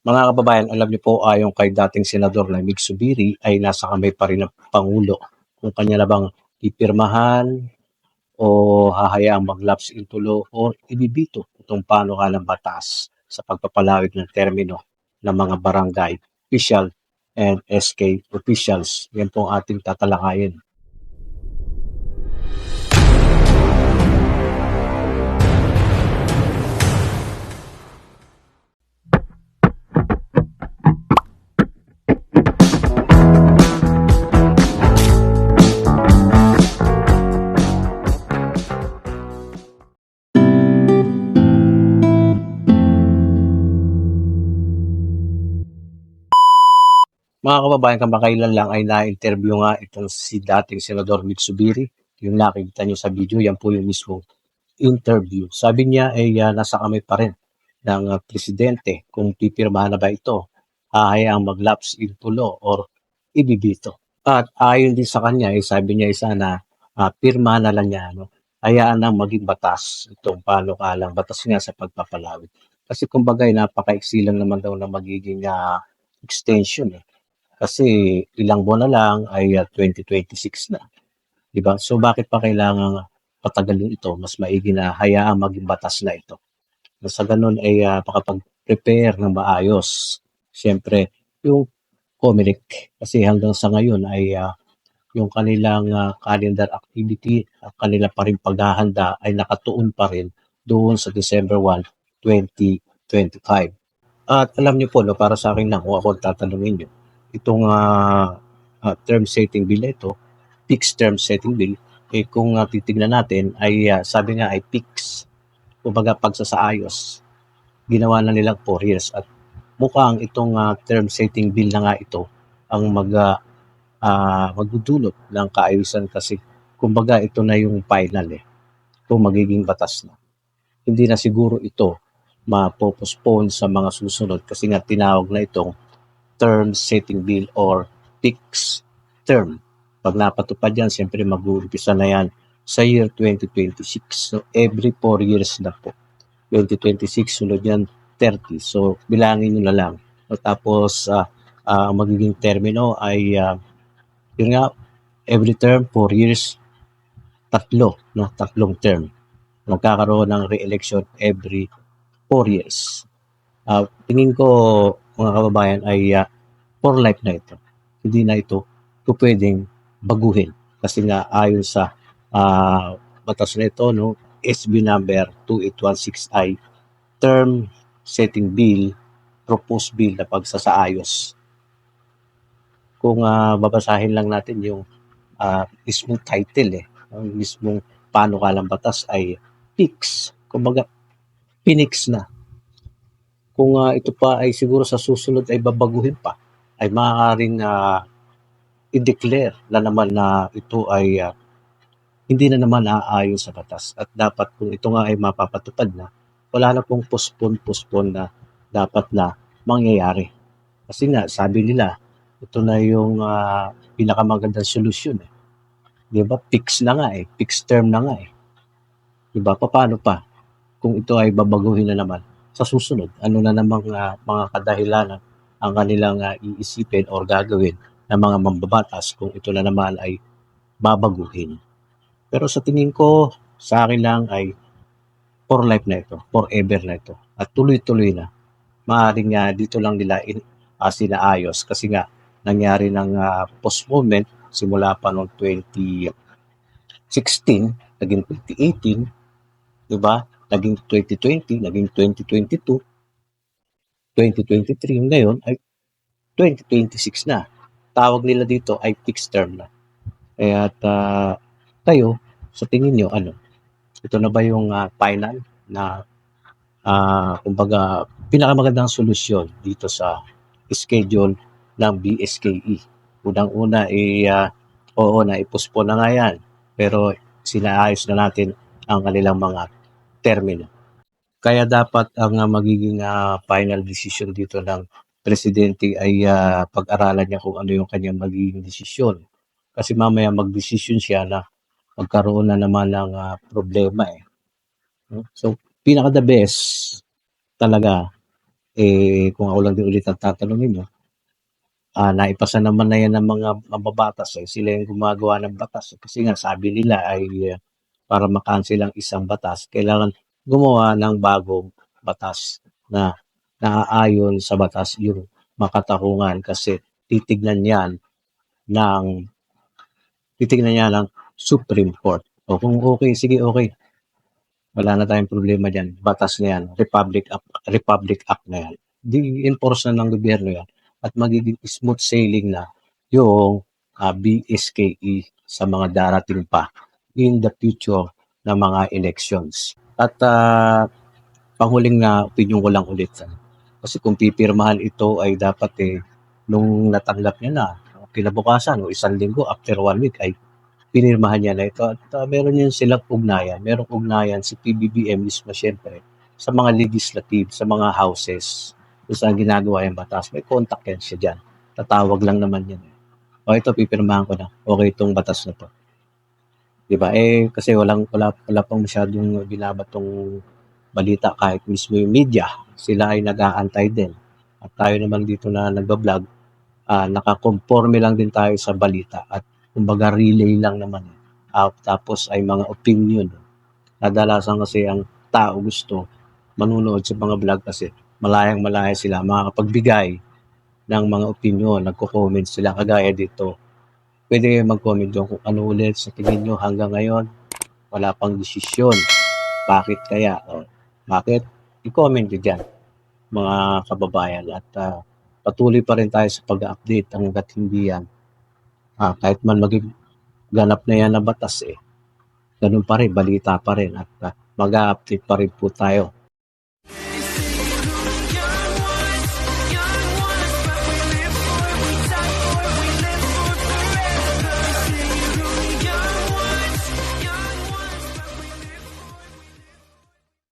Mga kababayan, alam niyo po ayon kay dating Senador na Mig Zubiri ay nasa kamay pa rin ng Pangulo kung kanya na bang pipirmahan o hahayaang mag-lapse into law or ibibito itong panukalang batas sa pagpapalawig ng termino ng mga barangay official and SK officials. Yan po ang ating tatalakayin. Mga kababayan, kamakailan lang ay na-interview nga itong si dating Senador Mig Zubiri. Yung nakikita nyo sa video, yan po yung mismo interview. Sabi niya ay nasa kamay pa rin ng presidente kung pipirmahan na ba ito, hahayaang mag-lapse into law or ibibito. At ayon din sa kanya, sabi niya sana pirma na lang niya, hayaan nang maging batas itong panukalang batas nga sa pagpapalawig. Kasi kumbaga napaka-iksi lang naman daw na magiging extension kasi ilang buwan na lang ay 2026 na. Diba? So bakit pa kailangan patagalin ito? Mas maigi na hayaang maging batas na ito. Sa ganun ay makapag-prepare ng maayos. Siyempre, yung COMELEC, kasi hanggang sa ngayon ay yung kanilang calendar activity, kanila pa rin paghahanda ay nakatuon pa rin doon sa December 1, 2025. At alam niyo po, para sa akin lang, kung ako tatanungin niyo, itong term setting bill na ito, fixed term setting bill, kung titignan natin, ay sabi nga ay fixed. Kumbaga pagsasaayos, ginawa na nilang 4 years at mukhang itong term setting bill na nga ito ang magdudulot ng kaayusan kasi kumbaga ito na yung final kung magiging batas na. Hindi na siguro ito ma-postpone sa mga susunod kasi nga tinawag na itong term setting bill or fixed term. Pag napatupad yan, siyempre mag-uumpisa na yan sa year 2026. So every 4 years na po. 2026, sunod yan 30. So bilangin nyo na lang. Tapos magiging termino ay yun nga, every term 4 years, tatlong term. Magkakaroon ng re-election every 4 years. Tingin ko mga kababayan ay for life na ito. Hindi na ito pwedeng baguhin. Kasi nga ayon sa batas na ito, SB number 2816I, term setting bill, proposed bill na pagsasaayos. Kung babasahin lang natin yung mismong title, ang mismong panukalang batas ay fix. Kumbaga, pinix na. Kung ito pa ay siguro sa susunod ay babaguhin pa, ay maaaring i-declare na naman na ito ay hindi na naman naaayon sa batas. At dapat kung ito nga ay mapapatupad na, wala na pong postpone na dapat na mangyayari. Kasi nga, sabi nila, ito na yung pinakamagandang solusyon. Di ba? Fix na nga fixed term na nga Di ba? Paano pa? Kung ito ay babaguhin na naman sa susunod, ano na namang mga kadahilanan ang kanilang iisipin or gagawin ng mga mambabatas kung ito na naman ay babaguhin. Pero sa tingin ko, sa akin lang ay for life na ito, forever na ito. At tuloy-tuloy na. Maaaring dito lang nila sinaayos kasi nga nangyari ng postponement simula pa noong 2016, naging 2018, di ba? Naging 2020, naging 2022, 2023, ngayon ay 2026 na. Tawag nila dito ay fixed term na. Kaya kayo, sa tingin nyo, ito na ba yung final na kumbaga pinakamagandang solusyon dito sa schedule ng BSKE? Unang-una oo na i-postpone na nga yan, pero sinaayos na natin ang kanilang mga termino. Kaya dapat ang magiging final decision dito ng presidente ay pag-aralan niya kung ano yung kanyang magiging desisyon. Kasi mamaya mag-decision siya na magkaroon na naman ng problema So, pinaka-the best talaga Kung ako lang din ulit ang tatanungin niyo, naipasa naman na yan ng mga mababatas, sila yung gumagawa ng batas. Kasi nga sabi nila ay para makancel ang isang batas, kailangan gumawa ng bagong batas na naaayon sa batas yung makatarungan kasi titignan yan ng titignan niya ng Supreme Court. O kung okay, sige okay. Wala na tayong problema diyan. Batas na yan. Republic Act na yan. Di-enforce na ng gobyerno yan. At magiging smooth sailing na yung BSKE sa mga darating pa in the future na mga elections. At panghuling na opinion ko lang ulit. Kasi kung pipirmahan ito ay dapat nung natanggap niya na, kinabukasan o isang linggo after 1 week ay pinirmahan niya na ito at meron yun silang ugnayan. Merong ugnayan si PBBM mismo siyempre sa mga legislative, sa mga houses kung saan ginagawa yung batas. May contact yan siya dyan. Tatawag lang naman yan. O ito, pipirmahan ko na. Okay itong batas na to. Diba? Kasi wala pang masyadong binabatong balita kahit mismo yung media. Sila ay nag-aantay din. At tayo naman dito na nagbablog, nakakonforme lang din tayo sa balita at kumbaga relay lang naman. Tapos ay mga opinion. Kadalasan kasi ang tao gusto manunood sa mga vlog kasi malayang-malaya sila makakapagbigay ng mga opinion, nagko-comment sila kagaya dito. Pwede kayo mag-comment doon kung ano ulit sa tingin nyo hanggang ngayon. Wala pang desisyon. Bakit kaya? Bakit? I-comment nyo dyan, mga kababayan. At patuloy pa rin tayo sa pag-update hanggat hindi yan. Kahit man maging ganap na yan na batas ganun pa rin, balita pa rin at mag-update pa rin po tayo